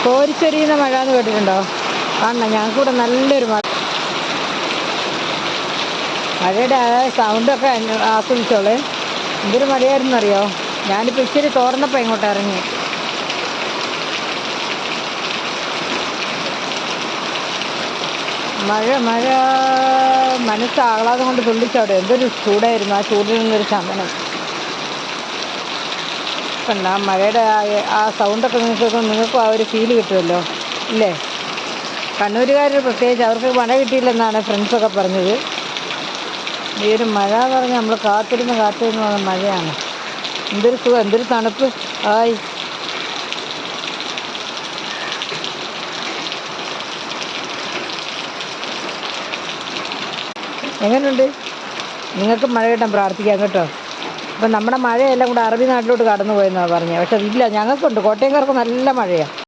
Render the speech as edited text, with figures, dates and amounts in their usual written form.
കോരിച്ചൊരിയുന്ന മഴ എന്ന് കേട്ടിട്ടുണ്ടോ? കാണണം, ഞങ്ങൾക്കിവിടെ നല്ലൊരു മഴ. മഴയുടെ ആ സൗണ്ടൊക്കെ ആസ്വദിച്ചോളേ. എന്തൊരു മഴയായിരുന്നു അറിയോ. ഞാനിപ്പോൾ ഇച്ചിരി തോർന്നപ്പോൾ ഇങ്ങോട്ട് ഇറങ്ങി. മഴ മഴ മനസ്സ് ആഹ്ലാദം കൊണ്ട് തുള്ളിച്ചോടെ. എന്തൊരു ചൂടായിരുന്നു. ആ ചൂടിൽ നിന്നൊരു ശമനം കണ്ട. ആ മഴയുടെ ആ സൗണ്ടൊക്കെ നിങ്ങൾക്കും ആ ഒരു ഫീല് കിട്ടുമല്ലോ ഇല്ലേ? കണ്ണൂരുകാർ പ്രത്യേകിച്ച് അവർക്ക് മഴ കിട്ടിയില്ലെന്നാണ് ഫ്രണ്ട്സൊക്കെ പറഞ്ഞത്. ഈ ഒരു മഴ എന്ന് പറഞ്ഞാൽ നമ്മൾ കാത്തിരുന്ന് വന്ന മഴയാണ്. എന്തൊരു സുഖം, എന്തൊരു തണുപ്പ്. ആയി എങ്ങനെയുണ്ട്? നിങ്ങൾക്ക് മഴ കിട്ടാൻ പ്രാർത്ഥിക്കാം കേട്ടോ. അപ്പം നമ്മുടെ മഴയെല്ലാം കൂടെ അറബി നാട്ടിലോട്ട് കടന്നു പോയെന്നാണ് പറഞ്ഞത്. പക്ഷെ ഇല്ല, ഞങ്ങൾക്കുണ്ട്, കോട്ടയംകാർക്ക് നല്ല മഴയാണ്.